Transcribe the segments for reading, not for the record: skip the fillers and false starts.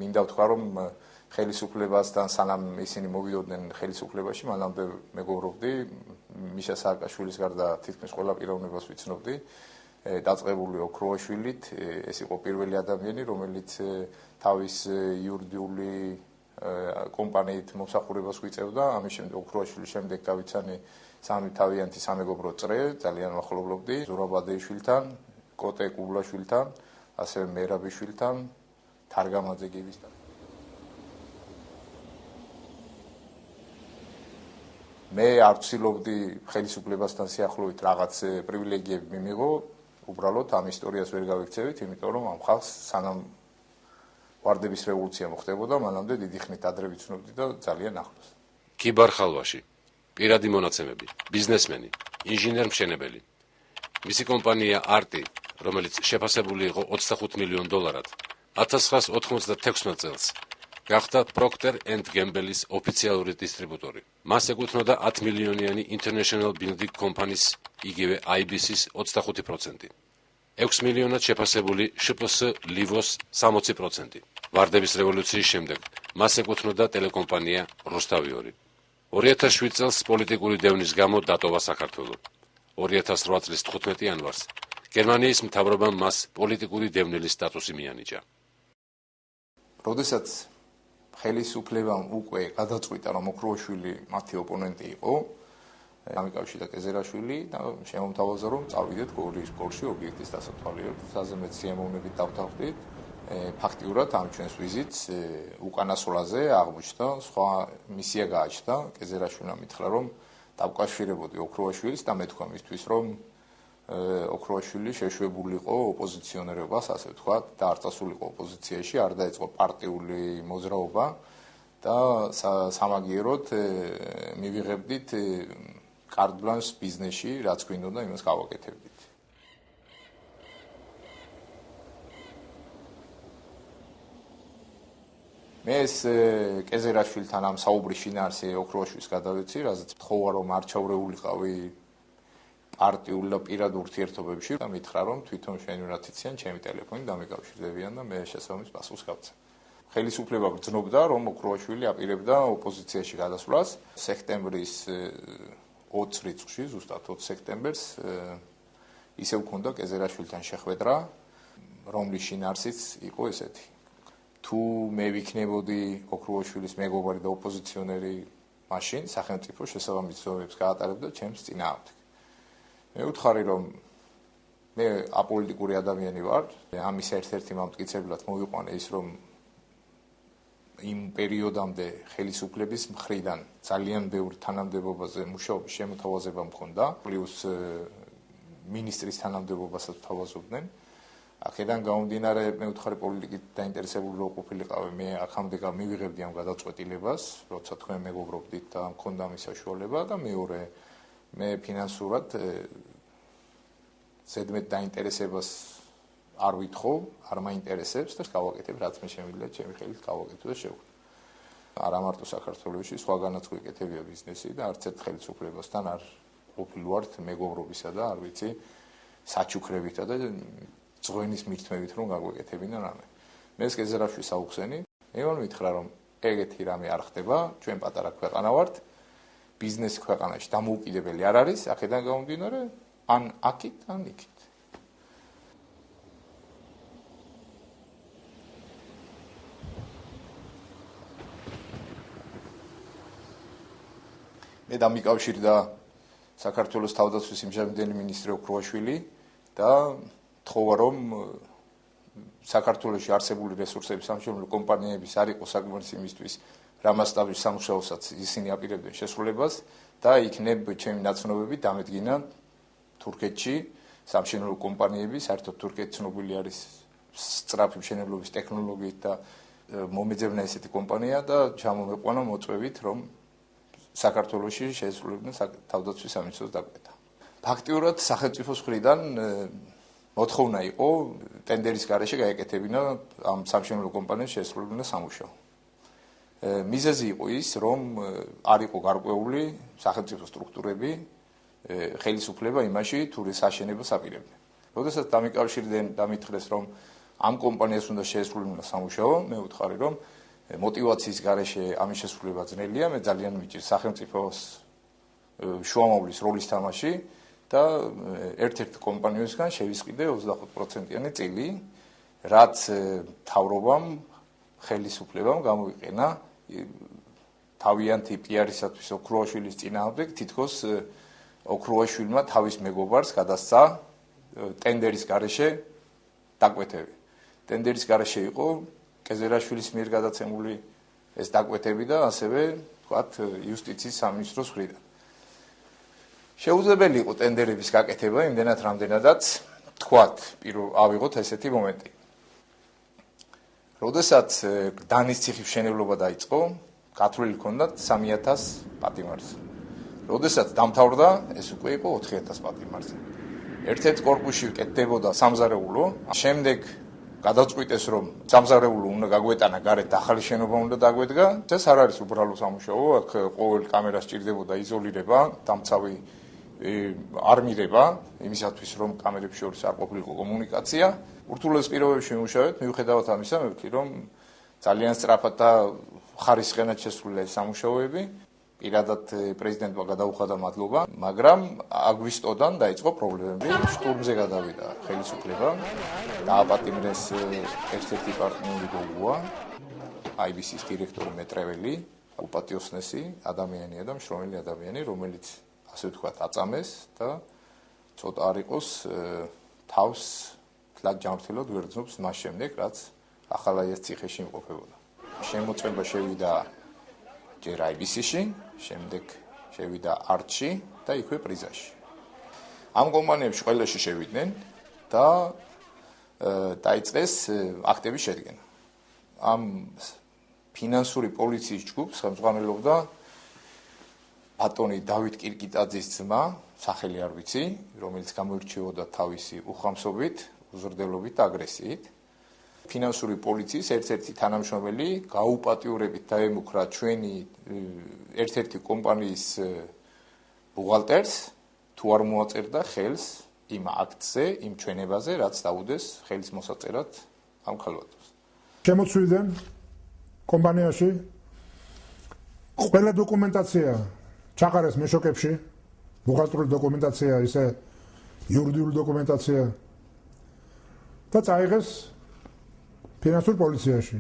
მინდა ვთქვა, რომ ხელისუფლებასთან სანამ ისინი მოვიდოდნენ ხელისუფლებაში, მანამდე მეგობრობდი მიშა სააკაშვილის გარდა თითქმის ყველა პიროვნებას ვიცნობდი. დაწყებული ოქროაშვილით, ეს იყო პირველი ადამიანი, რომელიც თავის იურიდიული კომპანიით მომსახურებას გვიწევდა. ამის შემდეგ ოქროაშვილის შემდეგ გავიცანი სამი თავიანთი სამეგობრო წრე, ძალიან მახლობლობდი ზურაბ ადეიშვილთან, კოტე კუბლაშვილთან, ასევე მერაბიშვილთან, თარგამაძე გიგისთან. მე არ ვცდილობდი ხელისუფლებასთან სიახლოვით რაღაც პრივილეგიები მიმიღო, უბრალოდ ამ ისტორიას ვერ გავიქცევით, იმიტომ რომ ამ ხალხს სანამ ვარდების რევოლუცია მოხდებოდა, მანამდე დიდი ხნით ადრე ვიცნობდი და ძალიან ახლოს. ქიბარ ხალვაში, პირადი მონაცემები, ბიზნესმენი, ინჟინერ-მშენებელი. მისი კომპანია არტი, რომელიც შეფასებული იყო $25 მილიონ 1996 წელს, გახდა Procter & Gamble-ის ოფიციალური დისტრიბუტორი. მას ეკუთვნოდა 10 მილიონიანი International Building Company-ის, იგივე IBC-ის 25%. 6 მილიონად შეფასებული შპს ლივოს 60%. ვარდების რევოლუციის შემდეგ მას ეკუთვნოდა ტელეკომპანია რუსთავი 2. 2007 წელს პოლიტიკური დევნის გამო დატოვა საქართველო. 2008 წლის 15 იანვარს გერმანიის მთავრობამ მას პოლიტიკური დევნილის სტატუსი მიანიჭა. როდესაც ხელისუფლებამ უკვე გადაწყვიტა, რომ ოქროაშვილი მათი ოპონენტი იყო, ამიკავშირა კეზერაშვილი და შემომთავაზა, რომ წავიდეთ გორში ობიექტის დასათვალიერებლად, სადაც მეც სიამოვნებით დავთანხმდით. ფაქტიურად ამ ჩვენს ვიზიტს უკანასვლაზე აღმოჩნდა, სხვა მისია გააჩნდა. კეზერაშვილმა მითხრა, რომ დავკავშირებოდი ოქროაშვილს და მეთქვა მისთვის, რომ ოქროაშვილი შეშვებული იყო ოპოზიციონერობას, ასე ვთქვათ, და არ წასულიყო ოპოზიციაში, არ დაეწყო პარტიული მოძრაობა და სამაგიეროდ მივიღებდით კარტ ბლანშს ბიზნესში, რაც გვინდოდა, იმას გავაკეთებდით. მე ეს კეზერაშვილთან ამ საუბრის შინაარსი ოქროაშვილს გადავეცი, რაზეც თხოვა, რომ არ ჩავრეულიყავი პარტიულ და პირად ურთიერთობებში და მითხრა, რომ თვითონ შენი რაც იციან, ჩემი ტელეფონით დამიკავშირდებიან და მე შესაბამის პასუხს გავცემ. ხელისუფლება გრძნობდა, რომ ოქროაშვილი აპირებდა ოპოზიციაში გადასვლას. სექტემბრის 20 რიცხვში, ზუსტად 20 სექტემბერს ისევ ქონდა კეზერაშვილთან შეხვედრა, რომლის შინაარსიც იყო ესეთი. თუ მე ვიქნებოდი ოქროაშვილის მეგობარი და ოპოზიციონერი, მაშინ სახელმწიფო შესაბამის ცნობებს გაატარებდა ჩემს წინააღმდეგ. მე ვუთხარი, რომ მე აპოლიტიკური ადამიანი ვარ, ამის ერთ-ერთი მამტკიცებლად მოვიყვანე ის, რომ იმ პერიოდამდე ხელისუფლების მხრიდან ძალიან ბევრ თანამდებობაზე მუშაობის შემოთავაზება მქონდა, პლუს მინისტრის თანამდებობასაც თავაზობდნენ. აქედან გამომდინარე, მე ვუთხარი, პოლიტიკით დაინტერესებული რო ყოფილიყავი, მე აქამდე მივიღებდი ამ გადაწყვეტილებას, როცა თქვენ მეგობრობდით და მქონდა ამის საშუალება და მეორე მე ფინანსურად ზედმეტ დაინტერესებას არ ვითხოვ, არ მაინტერესებს და გავაკეთებ, რაც მე შემიძლია ჩემი ხელით გავაკეთო და შევხვდე. არა მარტო საქართველოში, სხვაგანაც გვეკეთებია ბიზნესი და არც ერთ ხელისუფლებასთან არ ყოფილვართ მეგობრობისა და არ ვიცი საჩუქრებითა და ძღვენის მირთმევით რომ გაგვეკეთებინა რამე. მე ეს კეზერაშვილს აუხსენი, მე მითხრა, რომ ეგეთი რამე არ ხდება, ჩვენ პატარა ქვეყანა ვართ, ბიზნესი ქვეყანაში დამოუკიდებელი არ არის, აქედან გამომდინარე, ან აქით, ან იქით. მე დამიკავშირდა საქართველოს თავდაცვის იმჟამინდელი მინისტრი ოქროაშვილი და თხოვა, რომ საქართველოში არსებული რესურსების სამშენებლო კომპანიების არ იყოს საკმარისი იმისთვის, რა მასშტაბის სამუშაოსაც ისინი აპირებდნენ შესრულებას და იქნებ ჩემი ნაცნობები დამედგინა თურქეთში სამშენებლო კომპანიები, საერთოდ თურქეთი ცნობილი არის სწრაფი მშენებლობის ტექნოლოგიით და მომეძებნა ესეთი კომპანია და ჩამომეყვანა მოწვევით, რომ საქართველოში შეესრულებდნენ თავდაცვის სამინისტროს დაკვეთა. ფაქტიურად სახელმწიფოს მხრიდან მოთხოვნა იყო ტენდერის გარეშე გაეკეთებინა ამ სამშენებლო კომპანიებს შეესრულებინა სამუშაო. მიზეზი იყო ის, რომ არ იყო გარკვეული სახელმწიფო სტრუქტურები, ხელისუფლება იმაში, თუ საშენებას აპირებდნენ. როდესაც დამიკავშირდნენ და მითხრეს, რომ ამ კომპანიას უნდა შეესრულებინა სამუშაო, მე ვუთხარი, რომ мотиваციის გარეშე ამის შესრულება ძნელია, მე ძალიან მიჭირს სახელმწიფოს შუამავლის როლის თამაში და ერთ-ერთ კომპანიისგან შევისყიდე 25%-იანი წილი, რაც მთავრობამ ხელისუფლებამ გამოვიყენა თავიანთი პიარისათვის ოქროაშვილის წინააღმდეგ, თითქოს ოქროაშვილმა თავის მეგობარს გადასცა ტენდერის გარეშე დაკვეთები. ტენდერის გარეშე იყო კეზერაშვილის მიერ გადაცემული ეს დაკვეთები და ასევე ვთქვათ იუსტიციის სამინისტროს მხრიდან. შეუძლებელი იყო ტენდერების გაკეთება იმდენად რამდენადაც ვთქვათ ავიღოთ ესეთი მომენტი. როდესაც დანის ციხის მშენებლობა დაიწყო, გათვლილი ჰქონდათ 3000 პატიმარზე. როდესაც დამთავრდა, ეს უკვე იყო 4000 პატიმარზე. ერთ-ერთ კორპუსში კეთდებოდა სამზარეულო, შემდეგ გადაწყვიტეს, რომ სამზარეულო უნდა გაგვეტანა გარეთ ახალი შენობა უნდა დაგვედგა. ეს არ არის უბრალო სამუშაო, აქ ყოველ კამერას ჭირდებოდა იზოლირება, დამცავი არმირება, იმისათვის რომ კამერებს შორის არ ყოფილიყო კომუნიკაცია. ურთულეს პირობებში ვიმუშავეთ, მიუხედავად ამისა, მე ვთქვი, რომ ძალიან სწრაფად და ხარისხენად შესრულდა ეს სამუშაოები. პირადად პრეზიდენტმა გადაუხადა მადლობა, მაგრამ აგვისტოდან დაიწყო პრობლემები. შტურმზე გადავიდა ხელისუფლება, დააპატიმრეს ერთ-ერთი პარტნიორი გოგოა, IBC-ის დირექტორი მეტრეველი, უპატიოსნესი ადამიანია და მშრომელი ადამიანი, რომელიც ასე ვთქვათ, აწამეს და ცოტა არ იყოს თავს თლად ჯანმრთელად ვერ ძნობს მას შემდეგ, რაც ახალაიას ციხეში იმყოფებოდა. შემოწმება შევიდა ჯერ IBC-ში, შემდეგ შევიდა ART-ში და იქვე პრიზაში. ამ კომპანიებში ყველაში შევიდნენ და დაიწყეს აქტების შედგენა. ამ ფინანსური პოლიციის ჯგუფს ხელმძღვანელობდა ბატონი დავით კირკიტაძის ძმა, სახელი არ ვიცი, რომელიც გამოირჩეოდა თავისი უხამსობით, უზრდელობით და აგრესიით. ფინანსური პოლიციის ერთ-ერთი თანამშრომელი გაუპატიურებით დაემუქრა ჩვენი ერთ-ერთი კომპანიის ბუღალტერს, თუ არ მოაწერდა ხელს იმ აქტზე, იმ ჩვენებაზე, რაც დაუდეს ხელის მოსაწერად ამ ქალბატონს. შემოწვიდნენ კომპანიაში ყველა დოკუმენტაცია ჩაყარეს მეშოკებში, ბუღალტრული დოკუმენტაცია, ისე იურიდიული დოკუმენტაცია და წაიღეს ფინანსურ პოლიციაში.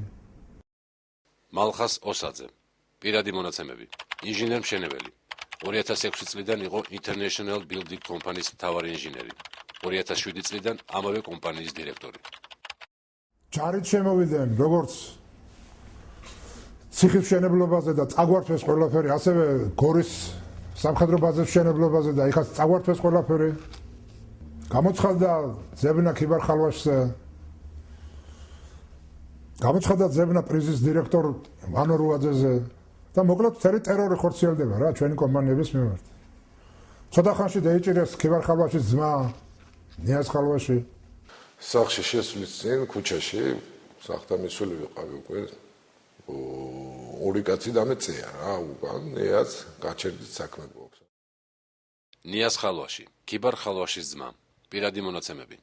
მალხას ოსაძე, პირადი მონაცემები, ინჟინერ-მშენებელი. 2006 წლიდან იყო International Building Company-ის მთავარი ინჟინერი. 2007 წლიდან ამავე კომპანიის დირექტორი. ჯარით შემოვიდნენ, როგორც ციხის მშენებლობაზე და წაგვართვეს ყველაფერი, ასევე გორის სამხედრო ბაზის მშენებლობაზე და იქაც წაგვართვეს ყველაფერი. გამოცხადდა ზებნა ქიბარ-ხალვაშზე, გამოცხადდა ზებნა პრიზის დირექტორ ვანო რუაძეზე და მოკლედ მთელი ტერორი ხორციელდება რა ჩვენი კომპანიების მიმართ. ცოტა ხანში დაიჭირეს ქიბარ-ხალვაშის ძმა ნიაზ ხალვაში. სახლში შესვლის წინ ქუჩაში სახლთამისული ვიყავი უკვე ორი კაცი დამეწია რა უკან ნიაზ გაჩერდით საქმე გვაქვს. ნიაზ ხალვაში, ქიბარ-ხალვაშის ძმა, პირადი მონაცემები.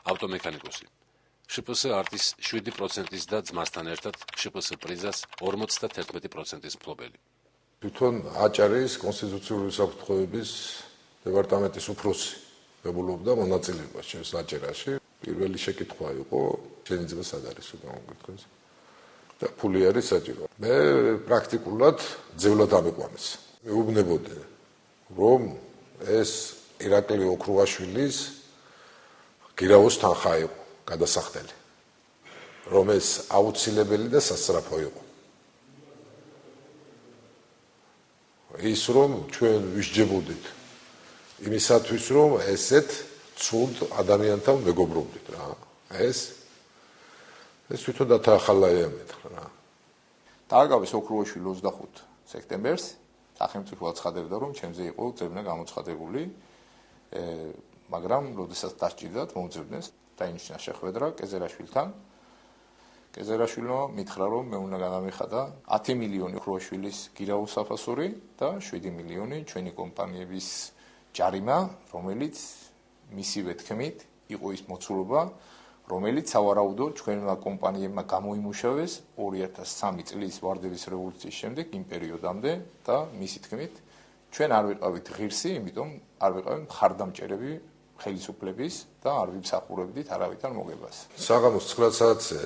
ავტომექანიკოსი. შპს არტის 7%-ის და ძმასთან ერთად შპს პრიზას 51%-ის მფლობელი. თვითონ აჭარის კონსტიტუციური საფუძვლების დეპარტამენტის უფროსი მებულობდა მონაწილეობას ჩემს აჭარაში. პირველი შეკითხვა იყო, შენი ძმა სად არის უკვე მოგეთქვეს? და ფული არის საჭირო. მე პრაქტიკულად ძევლად ამიყვანეს. მეუბნებოდი, რომ ეს ირაკლი ოქროაშვილის გირაოს თანხა იყო გადასახდელი, რომ ეს აუცილებელი და სასწრაფო იყო. ის რომ ჩვენ ვისჯებოდით იმისათვის, რომ ესეთ ცუდ ადამიანთან მეგობრობდით რა. ეს თვითონ დათახალაია მეთქრა რა. დააგავეს ოქროაშვილი 25 სექტემბერს, სახელმწიფო აცხადებდა, რომ ჩემზე იყო ძებნა გამოცხადებული, მაგრამ როდესაც დასჭირდათ, მომძებნეს დაინიშნა შეხვედრა კეზერაშვილთან. კეზერაშვილმა მითხრა, რომ მე უნდა გამიხადა 10 მილიონი ოქროაშვილის გირაოს საფასური და 7 მილიონი ჩვენი კომპანიების ჯარიმა, რომელიც მისივე თქმით იყო ის მოცულობა, რომელიც სავარაუდოდ ჩვენმა კომპანიებმა გამოიმუშავეს 2003 წლის ვარდების რევოლუციის შემდეგ იმ პერიოდამდე და მისი თქმით ჩვენ არ ვიყავით ღირსი, იმიტომ არ ვიყავით მხარდამჭერები ხელისუფლების და არ ვიმსახურებდით არავითარ მოგებას. საღამოს 9 საათზე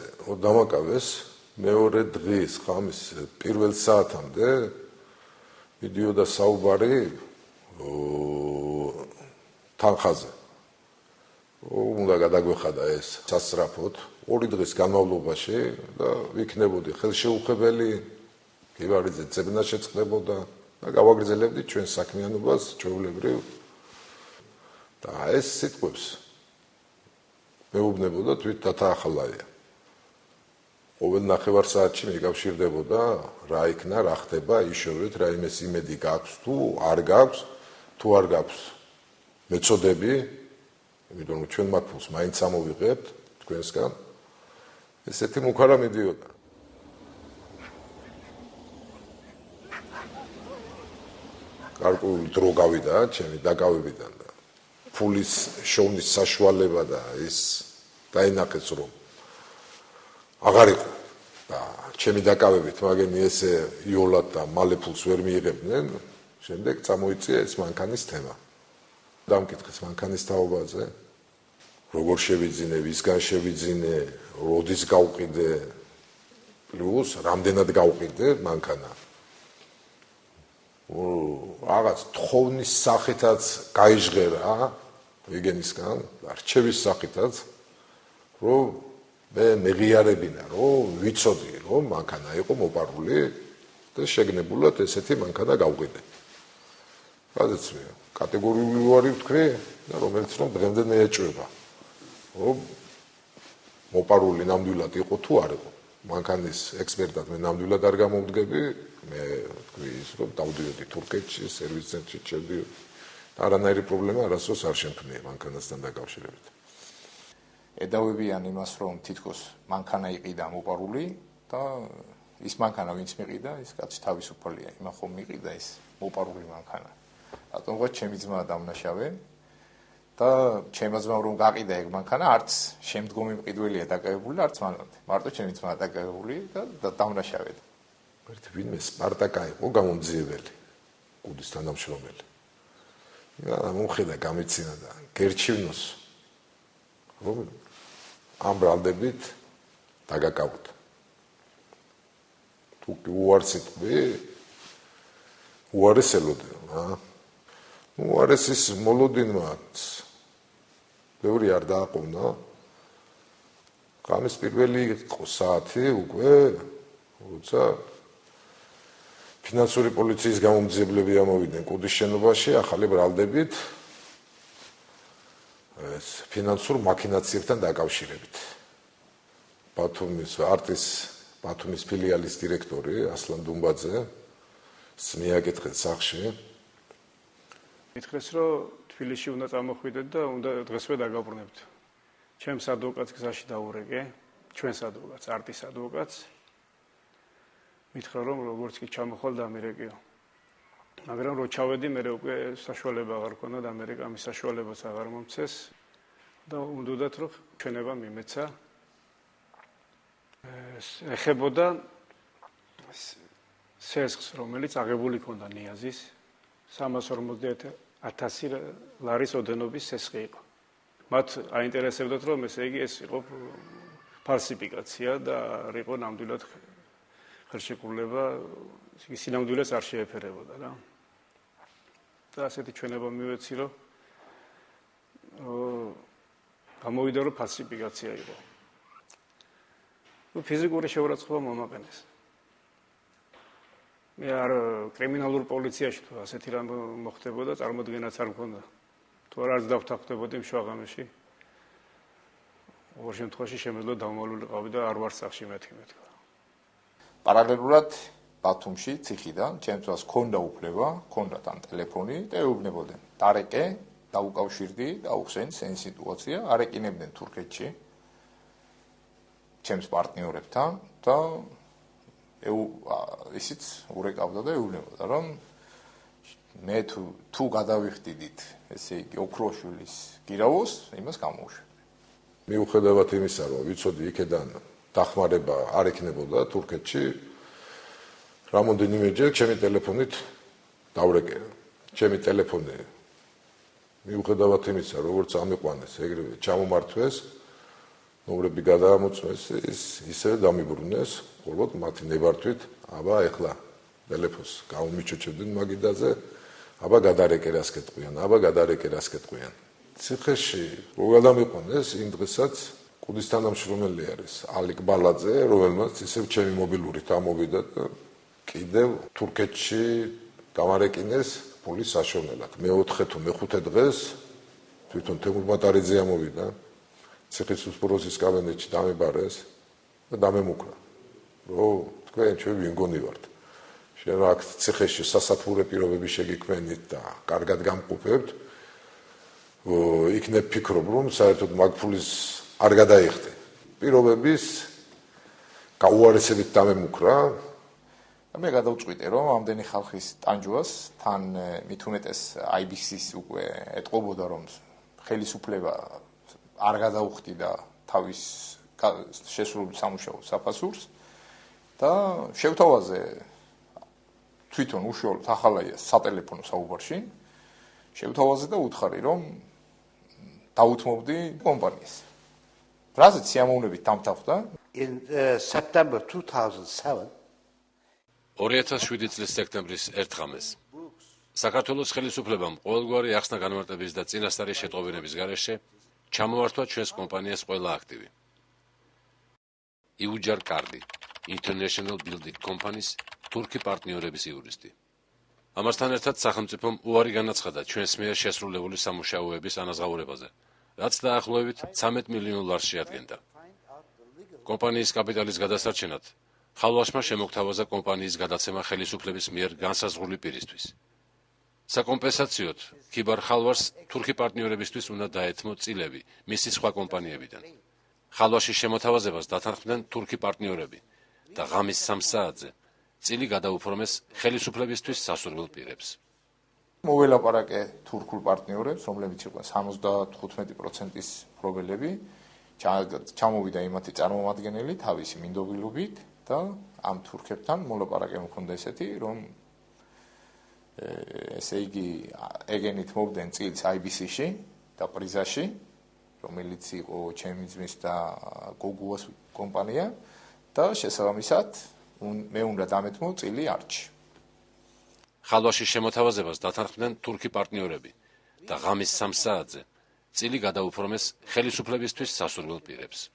დამაკავეს მეორე დღის ღამის პირველ საათამდე მიდიოდა საუბარი თანხაზე. უნდა გადაგვეხადა ეს სასწრაფოდ 2 დღის განმავლობაში და ვიქნებოდი ხელშეუხებელი, გივარიძე ძებნა შეწყდებოდა და გავაგრძელებდით ჩვენ საქმიანობას ჩვეულებრივ. და ეს სიტყვებს მეუბნებოდა თვით თათაახალაია. ყოველ ნახევარ საათში მეკავშირდებოდა რა იქნა, რა ხდება, იშოვეთ, რაიმეს იმედი გაქვს თუ არ გაქვს, თუ არ გაქვს მეწოდები, იმიტომ რომ ჩვენ მათ ფულს მაინც ამოვიღებთ თქვენსგან. ესეთი მუქარა მიდიოდა. გარკვეული დრო გავიდა ჩემი დაკავებიდან და ფულის შოვნის საშუალება და ის დაინახეს რომ აღარ იყო და ჩემი დაკავებით მაგენი ესე იოლად და მალე ფულს ვერ მიიღებდნენ. შემდეგ წამოიწია ეს მანქანის თემა. დამკითხეს მანქანის თაობაზე, როგორ შევიძინე, ვისგან შევიძინე, როდის გავყიდე, პლუს რამდენად გავყიდე მანქანა. რაღაც თხოვნის სახითაც გაიჟღერა ვიგენისგან, არჩევის სახითაც, რომ მე მეღიარებინა, რომ ვიცოდი, რომ მანქანა იყო მოპარული და შეგნებულად ესეთი მანქანა გავყიდე. გადაცვია კატეგორიული ვარი ვთქვი და რომელიც რომ დღემდე მეეჭვება. რომ მოპარული ნამდვილად იყო თუ არ იყო. მანქანის ექსპერტად მე ნამდვილად არ გამოვდგები, მე ვთქვი ის რომ დავდიოდი თურქეთში, სერვის ცენტრში შევდიოდი. არანაირი პრობლემა არასდროს არ შემქმნია მანქანასთან დაკავშირებით. ედავებიან იმას, რომ თითქოს მანქანა იყიდა მოპარული და ის მანქანა ვინც მიყიდა, ის კაცი თავისუფალია, იმან ხომ მიყიდა ის მოპარული მანქანა. რატომ ჩემი ძმა დამნაშავე და ჩემი ძმა რომ გაყიდა ეგ მანქანა, არც შემდგომი მყიდველია დაკავებული, არც მანამდე. მარტო ჩემი ძმა დაკავებული და დამნაშავე. ერთ ვინმე სპარტაკა იყო გამომძიებელი, კუდის თანამშრომელი. და მომხედა გამიცინა და გერჩივნოს რომ ამ ბრალდებით დაგაკავოთ. თუ უარს იტყვი, უარეს ელოდი, უარესის მოლოდინმაც ბევრი არ დააყოვნა. ღამის პირველი საათი უკვე როცა ფინანსური პოლიციის გამომძიებლები ამოვიდნენ კუდის შენობაში ახალი ბრალდებით ეს ფინანსურ მაქინაციებთან დაკავშირებით. ბათუმის არტის ბათუმის ფილიალის დირექტორი ასლან დუმბაძე მიაკითხეთ სახში. მითხრეს რომ თბილისში უნდა წამოხვიდეთ და უნდა დღესვე დაგაბრუნებთ. ჩემს ადვოკატს გზაში დაურეკე, ჩვენს ადვოკატს, არტის ადვოკატს. მითხრა რომ როგორც კი ჩამოხვალ დამერეკიო. მაგრამ რო ჩავედი, მე უკვე საშუალება აღარ ქონდა და ამერიკა ამის საშუალებაც აღარ მომცეს და უნდათ რომ ჩვენება მიმეცა. ეხებოდა სესხს, რომელიც აღებული ქონდა ნიაზის 350,000 ლარის ოდენობის სესხი იყო. მათ აინტერესებდათ რომ ესე იგი ეს იყო ფალსიფიკაცია და არ იყო ნამდვილად ხელშეკრულება, სინამდვილეს არ შეეფერებოდა რა. და ასეთი ჩვენება მივეცი რომ გამოვიდა რომ ფალსიფიკაცია იყო. ფიზიკური შეურაცხყოფა მომაყენეს. მე არ კრიმინალურ პოლიციაში თუ ასეთი რამ მოხდებოდა, წარმოდგენაც არ მქონდა. თუ არც დავთანხმდებოდი მშვაღამეში. ყოველ შემთხვევაში შემეძლო დავმალულიყავი და არ ვარ სახში მეთქი. პარალელურად ბათუმში ციხიდან ჩემთვის ქონდა უფლება, ქონდა თან ტელეფონი და ეუბნებოდნენ. დარეკე, დაუკავშირდი და უხსენ სენ სიტუაცია, არეკინებდნენ თურქეთში. ჩემს პარტნიორებთან და ისიც ურეკავდა და ეუბნებოდა, რომ მე თუ გადავიხდიდით, ესე იგი ოქროშვილის გირავოს, იმას გამოუშვებდი. მიუხედავად იმისა, რომ ვიცოდი იქედან დახმარება არ იქნებოდა თურქეთში, რამოდენიმეჯერ ჩემი ტელეფონით დავრეკე. ჩემი ტელეფონი მიუხედავად იმისა, როგორც ამიყვანეს, ეგრევე ჩამომართვეს, ნომრები გადაამოწმეს, ისე დამიბრუნეს, მხოლოდ მათი ნებართვით, აბა ეხლა ტელეფონს გამომიჩოჩებდნენ მაგიდაზე, აბა გადარეკე რას გეტყვიან, აბა გადარეკე რას გეტყვიან. ციხეში რო გადამიყვანეს, იმ დღესაც კუდის თანამშრომელი არის ალიკ ბალაძე, რომელმაც ისევ ჩემი მობილურით ამოვიდა და კიდევ თურქეთში გამარეკინეს ფულის საშოვნელად. მე-4 თუ მე-5 დღეს თვითონ თემურ მატარიძე ამოვიდა, ციხის უსპროსის კაბინეტში დამებარეს და დამემუქრა, რომ თქვენ ჩვენ ვინ გონი ვართ. შენ აქ ციხეში სასათბურე პირობები შეგიქმნით და კარგად გამყოფებთ, იქნებ ფიქრობ, რომ საერთოდ მაგ ფულის არ გადაიხდე. პირობების გაუარესებით დამემუქრა. მე გადავწყვიტე, რომ ამდენი ხალხის ტანჯვას თან მით უმეტეს IBC-ს უკვე ეტყობოდა, რომ ხელისუფლება არ გადაუხდიდა თავის შესრულებულ სამუშაო საფასურს და შევთავაზე თვითონ უშუალოდ ახალაიას სატელეფონო საუბარში შევთავაზე და უთხარი, რომ დაუთმობდი კომპანიას. რაზეც სიამოვნებით დამთავრდა. In September 2007 2007 წლის სექტემბრის 1 ღამეს საქართველოს ხელისუფლებამ ყოველგვარი ახსნა განმარტების და წინასწარი შეტყობინების გარეშე ჩამოართვა ჩვენს კომპანიას ყველა აქტივი. იუჯარ კარდი, International Building Company-ს თურქი პარტნიორების იურისტი. ამასთან ერთად სახელმწიფომ უარი განაცხადა ჩვენს მიერ შესრულებული სამუშაოების ანაზღაურებაზე, რაც დაახლოებით 13 მილიონ ლარს შეადგენდა. კომპანიის კაპიტალის გადასარჩენად ხალვაშმა შემოგთავაზა კომპანიის გადაცემა ხელისუფლების მიერ განსაზღვრული პირისთვის. საკომპენსაციოდ ქიბარ ხალვარს თურქი პარტნიორებისთვის უნდა დაეთმო წილები მისი სხვა კომპანიებიდან. ხალვაშის შემოთავაზებას დათანხმდნენ თურქი პარტნიორები და ღამის 3 საათზე წილი გადაუფორმეს ხელისუფლებისთვის სასურველ პირებს. მოველაპარაკე თურქულ პარტნიორებს, რომლებიც იყვნენ 75%-ის პრობელები, ჩამოვიდა იმათი წარმომადგენელი თავისი მინდობილობით და ამ თურქებთან მოლაპარაკე მქონდა ესეთი, რომ ესე იგი ეგენით მოვდნენ წილს IBC-ში და პრიზაში, რომელიც იყო ჩემი ძმის და გოგუას კომპანია და შესაბამისად მე უნდა დამეთმო წილი არჩი. ხალვაშის შემოთავაზებას დათანხმდნენ თურქი პარტნიორები და ღამის 3 საათზე წილი გადაუფორმეს ხელისუფლებისთვის სასურველ პირებს.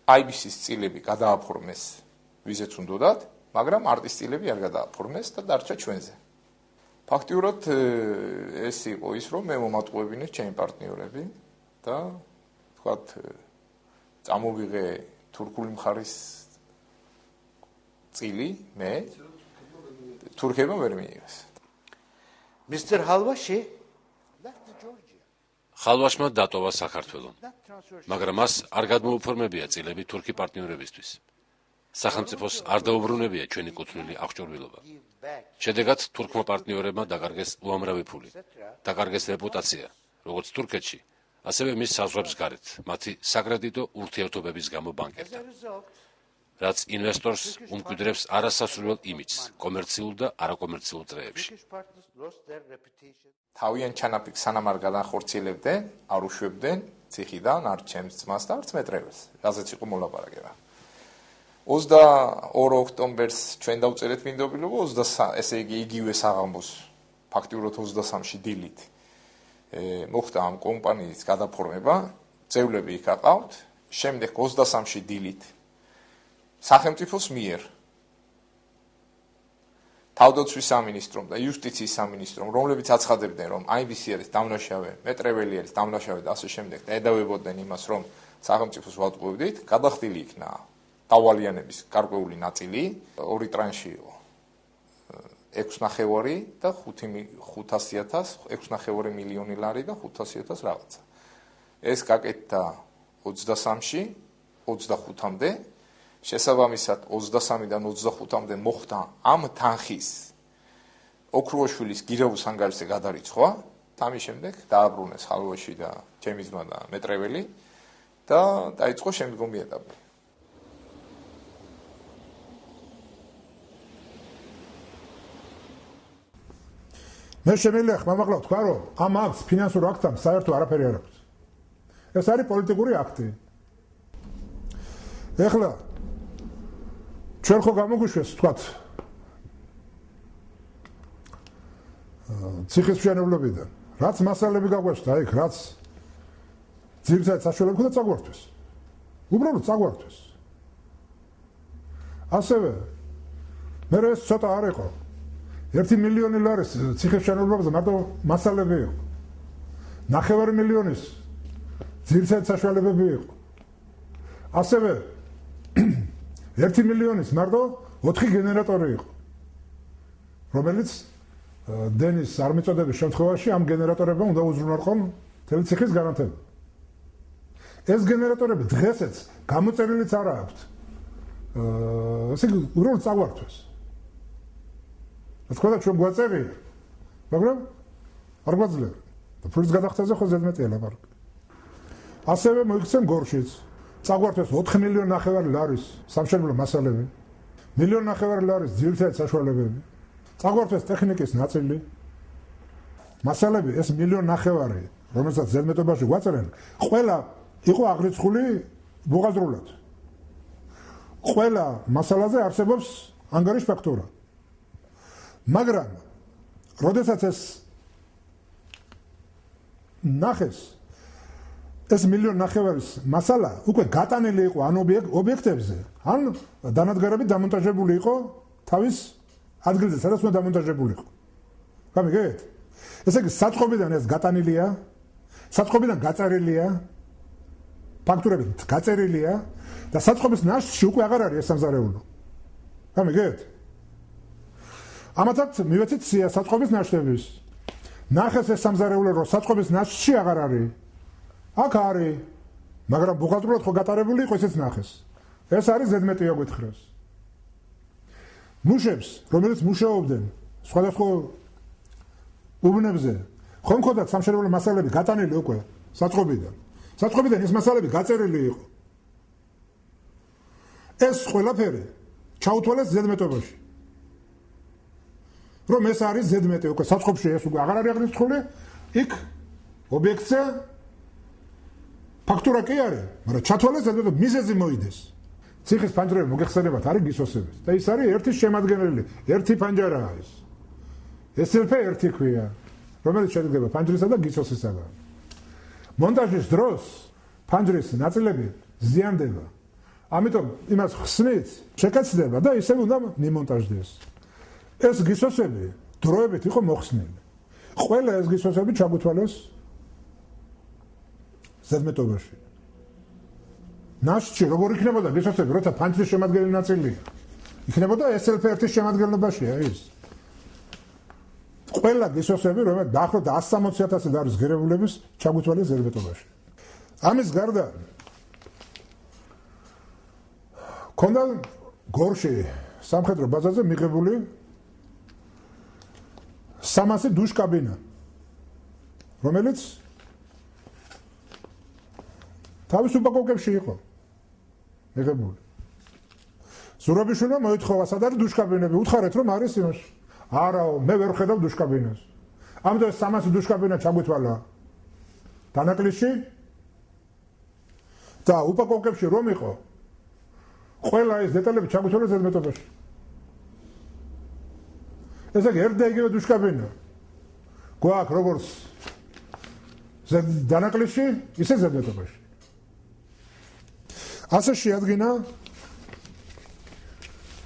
IBC-ის წილები გადააფორმეს ვიზეც უნდათ, მაგრამ არტის წილები არ გადააფორმეს და დარჩა ჩვენზე. ფაქტიურად ეს იყო ის, რომ მე მომატყუებინეს ჩემი პარტნიორები და თქვათ წამოვიღე თურქული მხარის წილი მე თურქებმა ვერ მიიღეს. Mr. Halvashi left Georgia. ხალვაშმა დატოვა საქართველო, მაგრამ მას არ გადმოუფორმებია წილები თურქი პარტნიორებისთვის. სახელმწიფოს არ დაუბრუნებია ჩვენი კუთვნილი აღჭურვილობა. შედეგად თურქმა პარტნიორებმა დაკარგეს უამრავი ფული, დაკარგეს რეპუტაცია, როგორც თურქეთში, ასევე მის საზღვრებს გარეთ, მათი საკრედიტო ურთიერთობების გამო ბანკებთან. რაც ინვესტორს უმკვიდრებს არასასურველ იმიჯს კომერციულ და არაკომერციულ წრეებში. თავიანთ ჩანაფიქრს სანამ არ განახორციელებდნენ, არ უშვებდნენ ციხიდან არც ჩემს ძმას და არც მეტრეველს, რაზეც იყო მოლაპარაკება. 22 ოქტომბერს ჩვენ დავწერეთ მინდობილობა, 23 ესე იგი იგივე საღამოს, ფაქტიურად 23-ში დილით მოხდა ამ კომპანიის გადაფორმება, წევლები იქ აყავთ, შემდეგ 23-ში დილით სახელმწიფოს მიერ თავდაცვის სამინისტრომ და იუსტიციის სამინისტრომ, რომლებიც აცხადებდნენ, რომ IBC არის დამნაშავე, მეტრეველი არის დამნაშავე და ასე შემდეგ და ედავებოდნენ იმას, რომ სახელმწიფოს ვატყუებდით, გადახდილი იქნა დავალიანების გარკვეული ნაწილი, ორი ტრანში იყო. 6.5 და 6.5 მილიონი ლარი და 500.000 რაღაცა. ეს გაკეთდა 23-ში, 25-მდე, შესაბამისად 23-დან 25-მდე მოხდა ამ თანხის ოქრუაშვილის გირაუს ანგარიშზე გადარიცხვა, ამის შემდეგ დააბრუნეს ხალვაში და ჩემი ძმა და მეტრეველი და დაიწყო შემდგომი ეტაპი. მე შემიძლია ხმამაღლა ვთქვა, რომ ამ აქტს ფინანსურ აქტთან საერთო არაფერი არ აქვს. ეს არის პოლიტიკური აქტი. ეხლა ჩვენ ხო გამოგვიშვეს, ვთქვათ, ციხის მშენებლობიდან, რაც მასალები გაგვეშთა იქ, რაც ძირითადად საშუალება ქონდა წაგვართვეს. უბრალოდ წაგვართვეს. ასევე მე ეს ცოტა არ იყო. 1 მილიონი ლარის ციხის მშენებლობაზე მარტო მასალები იყო. 9 მილიონის ძირითადად საშუალებები იყო. ასევე 1 მილიონის მარტო 4 გენერატორი იყო. რომელიც დენის არ მიწოდების შემთხვევაში ამ გენერატორებმა უნდა უზრუნველყონ მთელი ციხის განათება. ეს გენერატორები დღესაც გამოწერილიც არ აქვთ. ესე იგი უბრალოდ წაგვართვეს. თქვა და ჩვენ გვაწერია, მაგრამ არ გვაძლევ. და ფულის გადახდაზე ხო ზედმეტია ლაპარაკი. ასევე მოიქცენ გორშიც. წაგვართვეს 4 მილიონი 9 ლარის სამშენებლო მასალები, 1,5 მილიონი ლარის ძირითადად საშუალებები. წაგვართვეს ტექნიკის ნაწილი. მასალები ეს 1,5 მილიონი, რომელსაც ზედმეტობაში გვაწერენ, ყველა იყო აღრიცხული ბუღალტრულად. ყველა მასალაზე არსებობს ანგარიშ ფაქტურა. მაგრამ როდესაც ეს ნახეს ეს 1,5 მილიონის მასალა უკვე გატანილი იყო ან ობიექტებზე, ან დანადგარებით დამონტაჟებული იყო თავის ადგილზე, სადაც უნდა დამონტაჟებული იყო. გამიგეთ? ესე იგი საწყობიდან ეს გატანილია, საწყობიდან გაწერილია, ფაქტურები გაწერილია და საწყობის ნაშთში უკვე აღარ არის ეს სამზარეულო. გამიგეთ? ამათაც მივეცით სია საწყობის ნაშთების. ნახეს ეს სამზარეულო, რომ საწყობის ნაშთში აღარ არის. აქ არის, მაგრამ ბუღალტრულად ხო გატარებული იყო, ესეც ნახეს. ეს არის ზედმეტია გითხრას. მუშებს, რომელიც მუშაობდნენ სხვადასხვა უბნებზე, ხომ მქონდათ სამშენებლო მასალები გატანილი უკვე საწყობიდან. საწყობიდან ეს მასალები გაწერილი იყო. ეს ყველაფერი ჩაუთვალეს ზედმეტობაში. რომ ეს არის ზედმეტი უკვე საწყობში ეს უკვე აღარ არის აღნიშნული, იქ ობიექტზე ფაქტურა კი არის, მაგრამ ჩათვალეს ზედმეტი მიზეზი მოიდეს. ციხის ფანჯრები მოგეხსენებათ არის გისოსების და ის არის ერთი შემადგენელი, ერთი ფანჯარაა ეს. SLP ერთი ქვია, რომელიც შედგება ფანჯრისა და გისოსისაგან. მონტაჟის დროს ფანჯრის ნაწილები ზიანდება. ამიტომ იმას ხსნით, შეკეთდება და ისევ უნდა მიმონტაჟდეს. ეს გისოსები დროებით იყო მოხსნილი. ყველა ეს გისოსები ჩაგუთვალეს ზედმეტობაში. ნაშთში როგორ იქნებოდა გისოსები, როცა ფანჯრის შემადგენელი ნაწილია? იქნებოდა SLP-1-ის შემადგენლობაშია ის. ყველა გისოსები, რომელიც დაახლოებით 160,000 არის ღირებულების ჩაგუთვალეს ზედმეტობაში. ამის გარდა ქონდა გორში სამხედრო ბაზაზე მიღებული 300 დუშკაბინა, რომელიც თავის უპაკოვკებში იყო მიღებული. ზურაბიშვილმა მოითხოვა, სად არის დუშკაბინები? უთხარეთ, რომ არის იმაში. არაო, მე ვერ ვხედავ დუშკაბინას. ამიტომ ეს 300 დუშკაბინა ჩაგვითვალა დანაკლისში და უპაკოვკებში რომ იყო, ყველა ეს დეტალები ჩაგვითვალა ზედმეტობაში. ესე იგი, ერთ და იგივე დუშკაბინა გვაქვს როგორც დანაკლისში, ისე ზედმეტობაში. ასე შეადგინა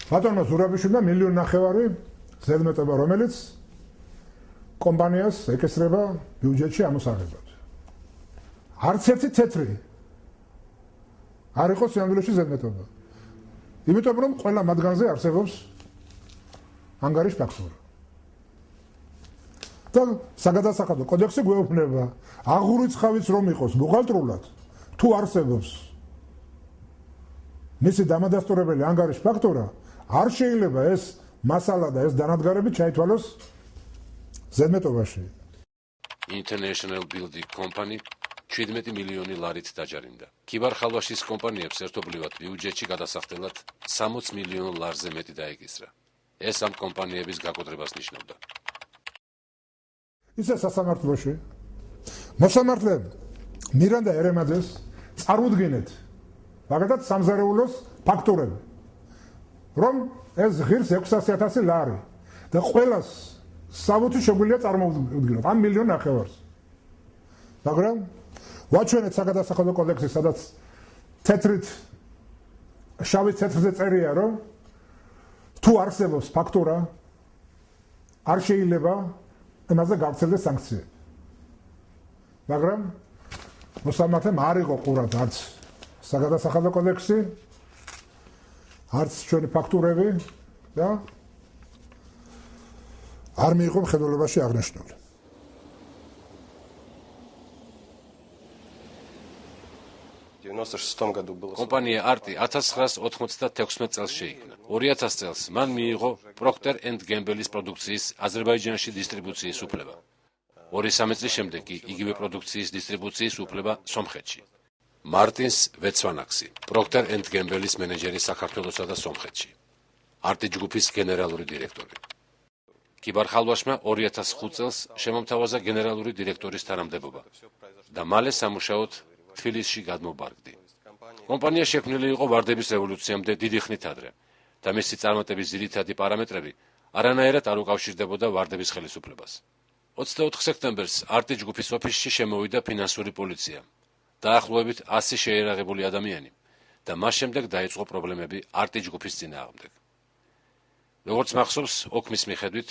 ბატონმა ზურაბიშვილმა 1,5 მილიონი ზედმეტობა, რომელიც კომპანიას ეკისრება ბიუჯეტში ამოსაღებად. არც ერთი თეთრი არ იყო სიამბილოში ზედმეტობა. იმიტომ რომ ყველა მათგანზე არსებობს ანგარიშ ფაქტურა. და საგადასახადო კოდექსი გვეუბნება, აღური ცხავიც რომ იყოს ბუღალტრულად, თუ არსებობს მისი დამადასტურებელი ანგარიშ ფაქტურა, არ შეიძლება ეს მასალა და ეს დანადგარები ჩაითვალოს ზედმეტობაში. International Building Company 17 მილიონი ლარით დაჯარიმდა. ქიბარ-ხალვაშის კომპანიებს ერთობლივად ბიუჯეტში გადასახდელად 60 მილიონ ლარზე მეტი დაეკისრა. ეს ამ კომპანიების გაკოტრებას ნიშნავდა. ისე სასამართლოში მოსამართლემ მირანდა ერემაძეს წარუდგინეთ მაგალითად სამზარეულოს ფაქტურები, რომ ეს ღირს 600,000 ლარი და ყველას საბუთი შეგვიძლია წარმოუდგინოთ ამ 1,9 მილიონს. მაგრამ ვაჩვენეთ საგადასახადო კოდექსი, სადაც თეთრით შავი თეთრზე წერია, რომ თუ არსებობს ფაქტურა, არ შეიძლება იმაზე გავრცელდეს სანქციები. მაგრამ მოსამართლემ არ იყო ყურად არც საგადასახადო კოდექსი, არც ჩვენი ფაქტურები და არ მიიღო მხედველობაში აღნიშნული. კომპანია არტი 1996 წელს შეიქმნა. 2000 წელს მან მიიღო Procter & Gamble-ის პროდუქციის აზერბაიჯანში დისტრიბუციის უფლება. 2-3 წლის შემდეგ კი იგივე პროდუქციის დისტრიბუციის უფლება სომხეთში. მარტინს ვეცვანაქსი, Procter & Gamble-ის მენეჯერი საქართველოსა და სომხეთში. არტი ჯგუფის გენერალური დირექტორი. ქიბარ-ხალვაშმა 2005 წელს შემომთავაზა გენერალური დირექტორის თანამდებობა და მალე სამუშაოდ თბილისში გადმობარგდი. კომპანია შექმნილი იყო ვარდების რევოლუციამდე დიდი ხნით ადრე და მისი წარმატების ძირითადი პარამეტრები არანაირად არ უკავშირდებოდა ვარდების ხელისუფლებას. 24 სექტემბერს არტი ჯგუფის ოფისში შემოვიდა ფინანსური პოლიცია, დაახლოებით 100 შეერაღებული ადამიანი და მას შემდეგ დაიწყო პრობლემები არტი ჯგუფის წინააღმდეგ. როგორც მახსოვს, ოქმის მიხედვით,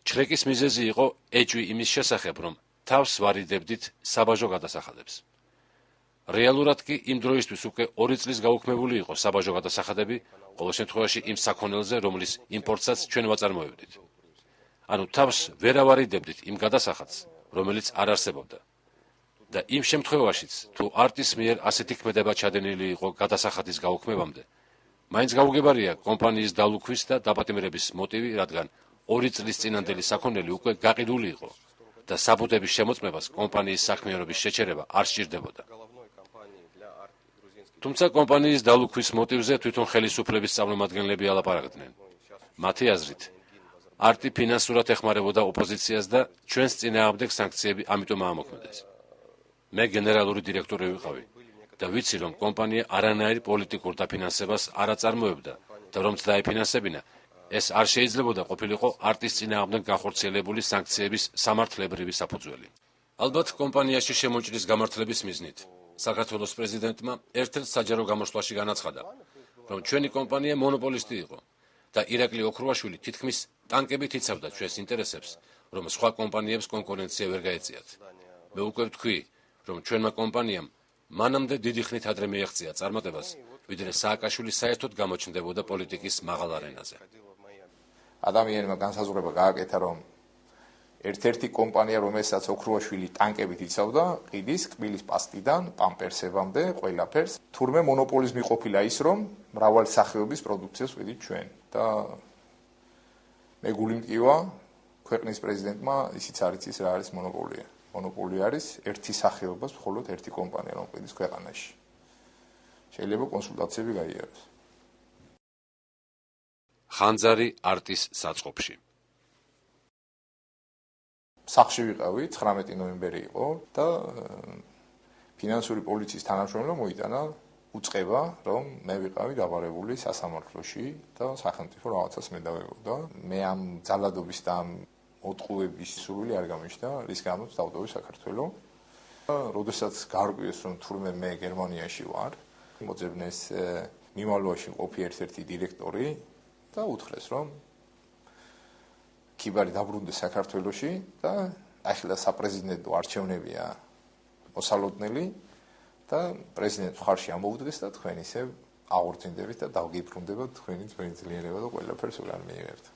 ჩხრეკის მიზეზი იყო ეჭვი იმის შესახებ, რომ თავს ვარიდებდით საბაჟო გადასახადებს. რეალურად კი იმ დროისთვის უკვე 2 წლის გაუქმებული იყო საბაჟო გადასახადები, ყოველ შემთხვევაში იმ საქონელზე, რომლის იმპორტსაც ჩვენ ვაწარმოებდით. ანუ თავს ვერ ავარიდებდით იმ გადასახადს, რომელიც არ არსებობდა. და იმ შემთხვევაშიც, თუ არტის მიერ ასეთი ქმედება ჩადენილი იყო გადასახადის გაუქმებამდე, მაინც გაუგებარია კომპანიის დალუქვის და დაპატიმრების მოტივი, რადგან 2 წლის წინანდელი საქონელი უკვე გაყიდული იყო და საბუთების შემოწმებას კომპანიის საქმიანობის შეჩერება არ სჭირდებოდა. თუმცა კომპანიის დალუქვის მოტივზე თვითონ ხელისუფლების წარმომადგენლები ალაპარაკდნენ. მათი აზრით, არტი ფინანსურად ეხმარებოდა ოპოზიციას და ჩვენს წინააღმდეგ სანქციები ამიტომ აამოქმედეს. მე გენერალური დირექტორი ვიყავი და ვიცი, რომ კომპანია არანაირ პოლიტიკურ დაფინანსებას არ აწარმოებდა და რომც დაიფინანსებინა, ეს არ შეიძლებოდა ყოფილიყო არტის წინააღმდეგ განხორციელებული სანქციების სამართლებრივი საფუძველი. ალბათ კომპანიაში შემოჭრის გამართლების მიზნით საქართველოს პრეზიდენტმა ერთ-ერთ საჯარო გამოსვლაში განაცხადა, რომ ჩვენი კომპანია მონოპოლისტი იყო და ირაკლი ოქრუაშვილი თითქმის ტანკებით იცავდა ჩვენს ინტერესებს, რომ სხვა კომპანიებს კონკურენცია ვერ გაეწიათ. მე უკვე ვთქვი, რომ ჩვენმა კომპანიამ მანამდე დიდი ხნით ადრე მიაღწია წარმატებას, ვიდრე სააკაშვილი საერთოდ გამოჩნდებოდა პოლიტიკის მაღალ არენაზე. ადამიანმა განსაზღვრება გააკეთა, რომ ერთ-ერთი კომპანია, რომელსაც ოქრუაშვილი ტანკებით იცავდა, ყიდის, კბილის პასტიდან, პამპერსებამდე, ყველაფერს, თურმე მონოპოლიზმი ყოფილა ის, რომ მრავალი სახეობის პროდუქციას ვიდით ჩვენ. და მე გული მტკივა, ქვეყნის პრეზიდენტმა ისიც არ იცის რა არის მონოპოლია. მონოპოლია არის ერთი სახეობას მხოლოდ ერთი კომპანია, რომ ყიდის ქვეყანაში. შეიძლება კონსულტაციები გაიაროს. ხანძარი არტის საწყობში. სახში ვიყავი, 19 ნოემბერი იყო და ფინანსური პოლიციის თანამშრომლმა მოიტანა უწყება, რომ მე ვიყავი დაბარებული სასამართლოში და სახელმწიფო რაღაცას მე დავებოდა. მე ამ ძალადობის და ამ მოტყუების სურვილი არ გამიშდა, რის გამოც დავდოვე საქართველოს. როდესაც გარკვიეს, რომ თურმე მე გერმანიაში ვარ, მოძებნეს მიმალვაში ყოფი ერთ-ერთი დირექტორი და უთხრეს, რომ ქიბარი დაბრუნდეს საქართველოში და ახლა საპრეზიდენტო არჩევნებია მოსალოდნელი და პრეზიდენტ მხარში ამოვუდგეს და თქვენ ისე აღორძინდებით და დავგიბრუნდებათ თქვენი ძლიერება და ყველაფერს უკან მიიღებთ.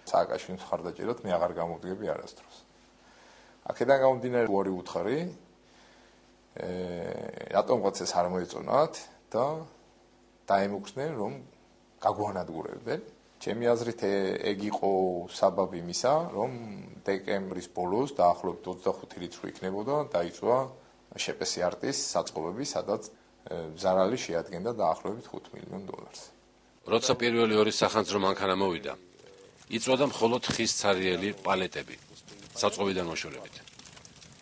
სააკაშვილის მხარდაჭერად მე აღარ გამოვდგები არასდროს. აქედან გამომდინარე უარი უთხარი, რატომღაც ეს არ მოეწონათ და დაემუქრნენ, რომ გაგვანადგურებდნენ. ჩემი აზრით ეგ იყო საბაბი იმისა, რომ დეკემბრის ბოლოს დაახლოებით 25 რიცხვი იქნებოდა, დაიწვა შეპესი არტის საწყობები, სადაც ზარალი შეადგენდა დაახლოებით $5 მილიონ. როცა პირველი ორი სახანძრო მანქანა მოვიდა, იწვოდა მხოლოდ ხის ცარიელი პალეტები, საწყობიდან მოშორებით.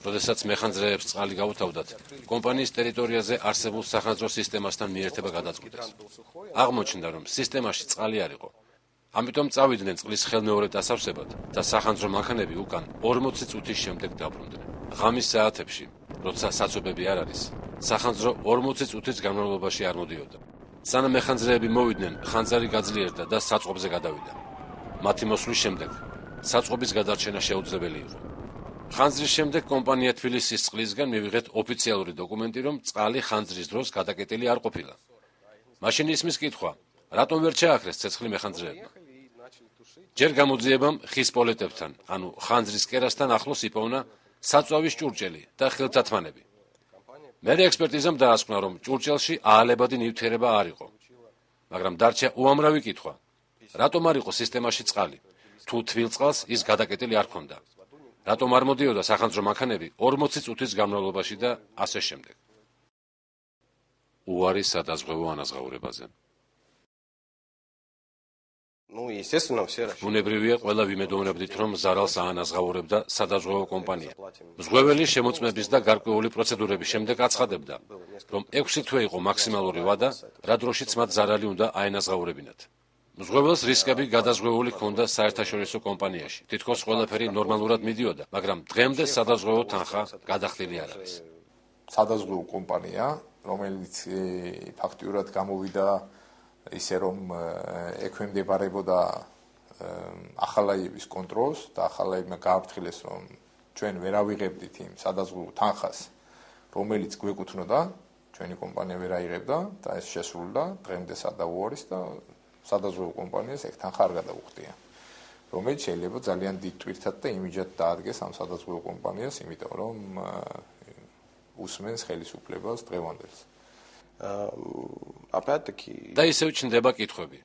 როდესაც მეხანძრეებს წყალი გაუთავდათ, კომპანიის ტერიტორიაზე არსებულ სახანძრო სისტემასთან მიერთება გადაწყვიტეს. აღმოჩნდა, რომ სისტემაში წყალი არ იყო. ამიტომ წავიდნენ წყლის ხელმეორე დასავსებად და სახანძრო მანქანები უკან 40 წუთის შემდეგ დაბრუნდნენ. ღამის საათებში, როცა საცობები არ არის, სახანძრო 40 წუთის განმავლობაში არ მოდიოდა. სანამ მეხანძრეები მოვიდნენ, ხანძარი გაძლიერდა და საწყობზე გადავიდა. მათი მოსვლის შემდეგ საწყობის გადარჩენა შეუძლებელი იყო. ხანძრის შემდეგ კომპანია თბილისის წყლისგან მივიღეთ ოფიციალური დოკუმენტი, რომ წყალი ხანძრის დროს გადაკეტილი არ ყოფილა. მაშინ ისმის კითხვა, რატომ ვერ ჩააქრეს ცეცხლი მეხანძრეებმა? ჯერ გამოძიებამ ხის პოლეტებთან, ანუ ხანძრის კერასთან ახლოს იპოვნა საწვავის ჭურჭელი და ხელთათმანები. მერე ექსპერტიზამ დაასკვნა, რომ ჭურჭელში აალებადი ნივთიერება არ იყო. მაგრამ დარჩა უამრავი კითხვა. რატომ არ იყო სისტემაში წყალი? თუ თბილ წყალს ის გადაკეტილი არ ჰქონდა? რატომ არ მოდიოდა სახანძრო მანქანები 40 წუთის განმავლობაში და ასე შემდეგ? უარი სადაზღვევო ანაზღაურებაზე. ბუნებრივია, ყველა ვიმედოვნებდით, რომ ზარალს აანაზღაურებდა სადაზღვევო კომპანია. მზღვეველი შემოწმების და გარკვეული პროცედურების შემდეგ აცხადებდა, რომ 6 თვე იყო მაქსიმალური ვადა, რა დროშიც მათ ზარალი უნდა აენაზღაურებინათ. მზღვეველს რისკები გადაზღვეული ჰქონდა საერთაშორისო კომპანიაში. თითქოს ყველაფერი ნორმალურად მიდიოდა, მაგრამ დღემდე სადაზღვევო თანხა გადახდილი არ არის. სადაზღვევო კომპანია, რომელიც ფაქტიურად გამოვიდა ისე რომ ექვემდებარებოდა ახალაიების კონტროლს და ახალაებმა გააფრთხილეს, რომ ჩვენ ვერ ავიღებდით იმ სადაზღვევო თანხას, რომელიც გვეკუთვნოდა, ჩვენი კომპანია ვერ აიღებდა და ეს შესრულდა დღემდე სადავოარის და სადაზღვევო კომპანიას ეგ თანხა არ გადაუხდია, რომელიც შეიძლება ძალიან დიდ ტვირთად და იმიჯად დაადგეს ამ სადაზღვევო კომპანიას, იმიტომ რომ უსმენს ხელისუფლებას დღევანდელს. და ისევ ჩნდება კითხვები.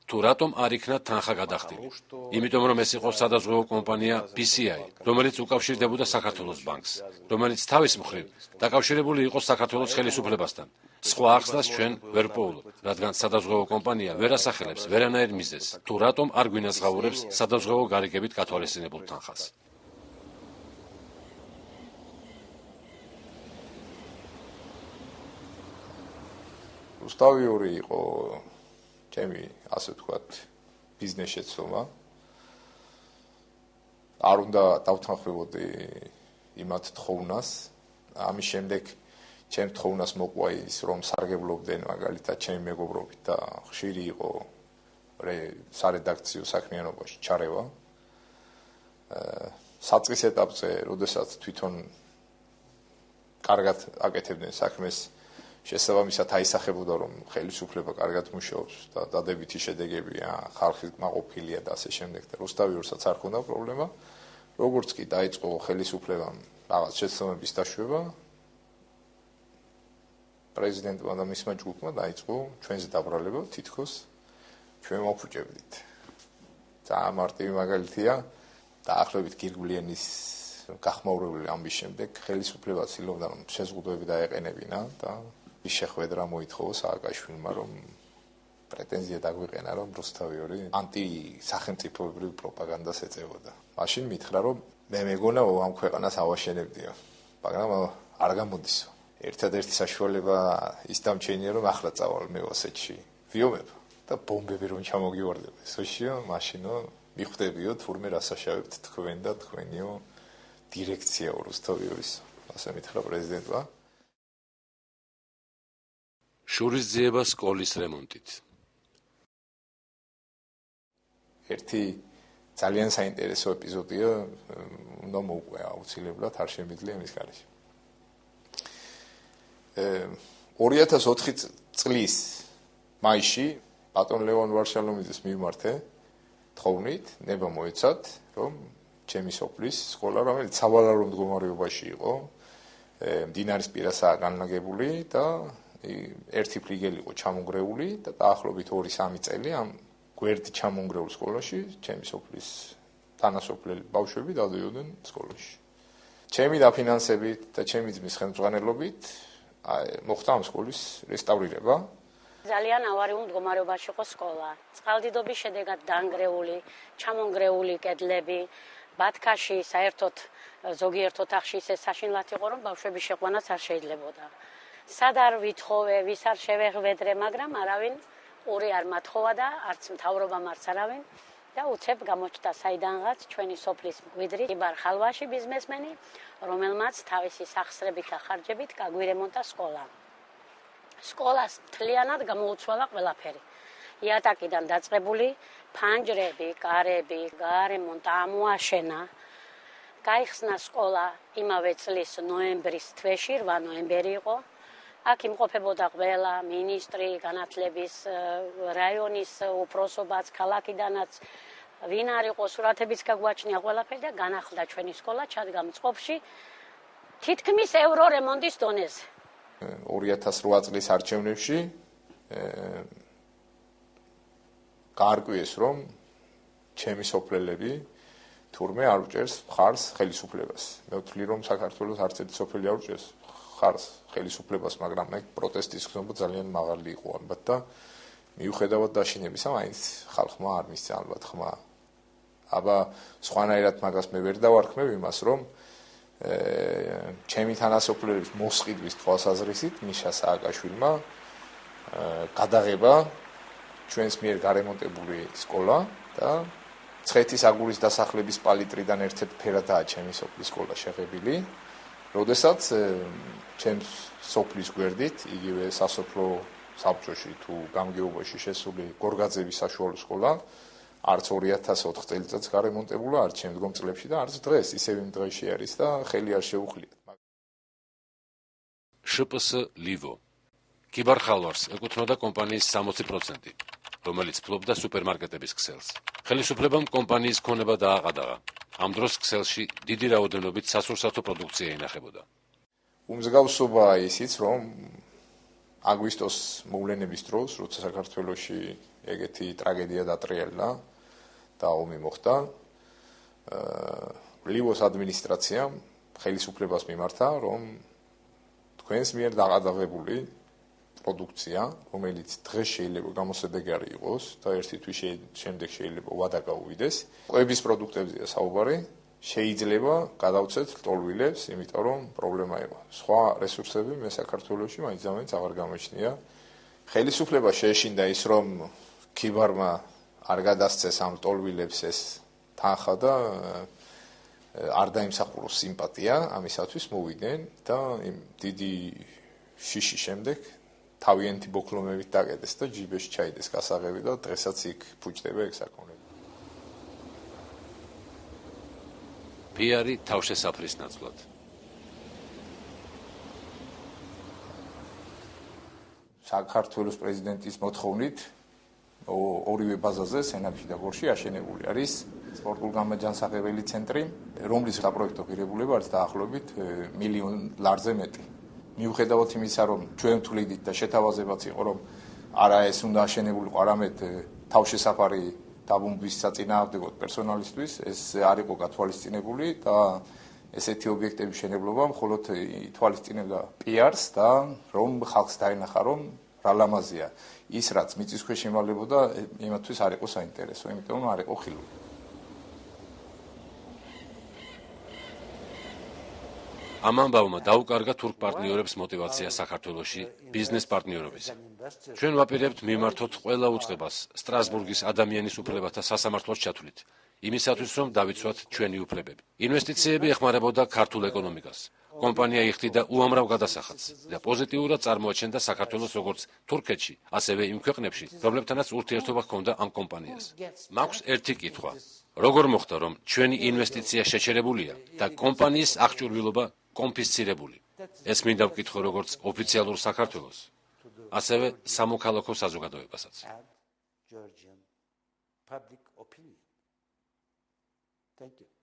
თუ რატომ არ იქნა თანხა გადახდილი? იმიტომ რომ ეს იყო სადაზღვევო კომპანია PCI, რომელიც უკავშირდებოდა საქართველოს ბანკს, რომელიც თავის მხრივ დაკავშირებული იყო საქართველოს ხელისუფლებასთან. სხვა ახსნას ჩვენ ვერ პოულობ, რადგან სადაზღვევო კომპანია ვერ ასახელებს ვერანაირ მიზეზს, თუ რატომ არ გვინაზღაურებს სადაზღვევო გარიგებით გათვალისწინებულ თანხას. რუსთავიური იყო ჩემი, ასე ვთქვათ, ბიზნეს შეცდომა. არ უნდა დავთანხმებოდი იმათ თხოვნას. ამის შემდეგ ჩემ თხოვნას მოყვა ის, რომ სარგებლობდნენ მაგალითად ჩემი მეგობრობით და ხშირი იყო სარედაქციო საქმიანობაში ჩარევა. საწყის ეტაპზე, როდესაც თვითონ კარგად აკეთებდნენ საქმეს, შესაბამისად აისახებოდა, რომ ხელისუფლება კარგად მუშაობს და დადებითი შედეგებია, ხალხი მაყოფილია და ასე შემდეგ და რუსთავიურსაც არ ჰქონდა პრობლემა. როგორც კი დაიწყო ხელისუფლებამ რაღაც შეცდომების დაშვება, პრეზიდენტმა და მისმა ჯგუფმა დაიწყო ჩვენზე დაბრალება, თითქოს ჩვენ მოფუჭებდით. ძალიან მარტივი მაგალითია, დაახლოებით გირგვლიანის გახმაურებული ამბის შემდეგ ხელისუფლება ცდილობდა, რომ შეზღუდვები დაეყენებინა და ის შეხვედრა მოითხოვა სააკაშვილმა, რომ პრეტენზია დაგვიყენა, რომ რუსთავიური ანტისახელმწიფოებრივ პროპაგანდას ეწევოდა. მაშინ მითხრა, რომ მე მეგონა ამ ქვეყანას ავაშენებდიო, მაგრამ არ გამოდისო. ერთადერთი საშუალება ის დამჩენია, რომ ახლა წავალ მე ოსეთში ვიომებ და ბომბები რომ ჩამოგივარდება ესოშიო, მაშინო მიხვდებიო თურმე რასაშავებთ თქვენ და თქვენიო დირექციაო რუსთავიურის, ასე მითხრა პრეზიდენტმა. შურისძიება სკოლის რემონტით. ერთი ძალიან საინტერესო ეპიზოდია, უნდა მოვყვე აუცილებლად, არ შემიძლია იმის გარეშე. 2004 წლის მაისში ბატონ ლევან ვარშალომიძის მიმართე თხოვნით ნება მოეცათ, რომ ჩემი სოფლის სკოლა, რომელიც სავალარო მდგომარეობაში იყო, მდინარის პირასაა განლაგებული და ერთი ფლიგელი იყო ჩამონგრეული და დაახლოებით 2-3 წელი ამ გვერდით ჩამონგრეულ სკოლაში ჩემი სოფლის თანასოფლელი ბავშვები დავდიოდნენ სკოლაში. ჩემი დაფინანსებით და ჩემი ძმის ხელმძღვანელობით მოხდა ამ სკოლის რესტავრირება. ძალიან ავარიულ მდგომარეობაში იყო სკოლა. წყალდიდობის შედეგად დანგრეული, ჩამონგრეული კედლები, ბათქაში საერთოდ ზოგიერთ ოთახში ისე საშინლად იყო, რომ ბავშვების შეყვანაც არ შეიძლებოდა. სად არ ვითხოვე, ვის არ შევეღვედრე, მაგრამ არავინ ყური არ მათხოვა და არც მთავრობამ არც არავინ და უცებ გამოჩნდა საიდანღაც ჩვენი სოფლის მკვიდრი კიბარ ხალვაში ბიზნესმენი, რომელმაც თავისი სახსრებით და ხარჯებით გაგვირემონტა სკოლა. სკოლას მთლიანად გამოუცვალა ყველაფერი. იატაკიდან დაწყებული ფანჯრები, კარები, გარემონტა ამოაშენა. გაიხსნა სკოლა იმავე წლის ნოემბრის თვეში, 8 ნოემბერი იყო. აქ იმყოფებოდა ყველა მინისტრი, განათლების რაიონის უფროსობაც, ქალაქიდანაც ვინ არ იყო, სურათებიც გაგვაჩნია ყველაფერი და განახლდა ჩვენი სკოლა, ჩადგა მწყობში თითქმის ევრო რემონტის დონეზე. 2008 წლის არჩევნებში გაარკვიეს, რომ ჩემი სოფლელები თურმე არ უჭერს მხარს ხელისუფლებას. მე ვთვლი, რომ საქართველოს არც ერთი სოფელი არ უჭერს მხარს ხელისუფლებას, მაგრამ მე პროტესტის გზნობა ძალიან მაღალი იყო ალბათ და მიუხედავად დაშინებისა, მაინც ხალხმა არ მისცა ალბათ ხმა. აბა სხვანაირად მაგას მე ვერ დავარქმევ იმას, რომ ჩემი თანასოფლელების მოსყიდვის თვალსაზრისით მიშა სააკაშვილმა გადაღება ჩვენს მიერ გარემონტებული სკოლა და ცხეთის აგურის დასახლების პალიტრიდან ერთ-ერთ ფერადაა ჩემი სოფლის სკოლა შეღებილი. როდესაც ჩემს სოფლის გვერდით, იგივე სასოფლო საბჭოში თუ გამგეობაში შესული გორგაძევის საშუალო სკოლა არც 2004 წელიწადს გარემონტებულა, არც შემდგომ წლებში და არც დღეს ისევ იმ დღეში არის და ხელი არ შეუხლიათ. შპს ლივო კიბარ ხალვარს ეკუთვნოდა კომპანიის 60%, რომელიც ფლობდა სუპერმარკეტების ქსელს. ხელისუფლებამ კომპანიის ქონება დააყადაღა. ამ დროს ქსელში დიდი რაოდენობით სასურსათო პროდუქცია ინახებოდა. უმსგავსობაა ისიც, რომ აგვისტოს მოვლენების დროს, როცა საქართველოში ეგეთი ტრაგედია დატრიალდა და ომი მოხდა, ლივოს ადმინისტრაციამ ხელისუფლებას მიმართა, რომ თქვენს მიერ დაყადაღებული პროდუქცია, რომელიც დღეს შეიძლება გამოსადეგარი იყოს და ერთი თვის შემდეგ შეიძლება ვადა გაუვიდეს, ყვების პროდუქტებზეა საუბარი, შეიძლება გადავცეთ ლტოლვილებს, იმიტომ რომ პრობლემა იყო. სხვა რესურსები მე საქართველოში მაინც აღარ გამოჩნია. ხელისუფლება შეეშინდა ის, რომ კიბარმა არ გადასცეს ამ ლტოლვილებს ეს თანხა და არ დაიმსახუროს სიმპათია, ამისათვის მოვიდნენ და იმ დიდი შიში შემდეგ თავიანთი ბოქლომებით დაკეტეს და ჯიბეში ჩაიდეს გასაღები და დღესაც იქ ფუჭდება ეგ საკონები. პიარი თავშესაფრის ნაცვლად. საქართველოს პრეზიდენტის მოთხოვნით ორივე ბაზაზე, სენაკში და გორში აშენებული არის სპორტულ გამაჯანსაღებელი ცენტრი, რომლის საპროექტო ღირებულება არის დაახლოებით $1 მილიონ-ზე მეტი. მიუხედავად იმისა, რომ ჩვენ თვლიდით და შეთავაზებაც იყო, რომ არა ეს უნდა აშენებულიყო, არამედ თავშესაფარი დაბომბვის საწინააღმდეგოდ პერსონალისთვის, ეს არ იყო გათვალისწინებული და ესეთი ობიექტების შენებლობა მხოლოდ ითვალისწინებდა პიარს და რომ ხალხს დაენახა, რომ რა ლამაზია. ის რაც მიწისქვეშ იმალებოდა, იმათთვის არ იყო საინტერესო, იმიტომ არ იყო ხილული. ამ ამბავმა დაუკარგა თურქ პარტნიორებს мотивация საქართველოში ბიზნეს პარტნიორობაზე. ჩვენ ვაპირებთ მიმართოთ ყველა უწყებას სტრასბურგის ადამიანის უფლებათა სასამართლოს ჩათვლით, იმისათვის რომ დავიცვათ ჩვენი უფლებები. ინვესტიციები ეხმარებოდა ქართულ ეკონომიკას. კომპანია იხდიდა უამრავ გადასახადს და პოზიტიურად წარმოაჩენდა საქართველოს როგორც თურქეთში, ასევე იმ ქვეყნებში, რომლებთანაც ურთიერთობა ჰქონდა ამ კომპანიას. მაქვს ერთი კითხვა: როგორ მოხდა, რომ ჩვენი ინვესტიცია შეჩერებულია და კომპანიის აღჭურვილობა კონფისცირებული? ეს მინდა ვკითხო როგორც ოფიციალურ საქართველოს, ასევე სამოქალაქო საზოგადოებასაც. Georgian public opinion. Thank you.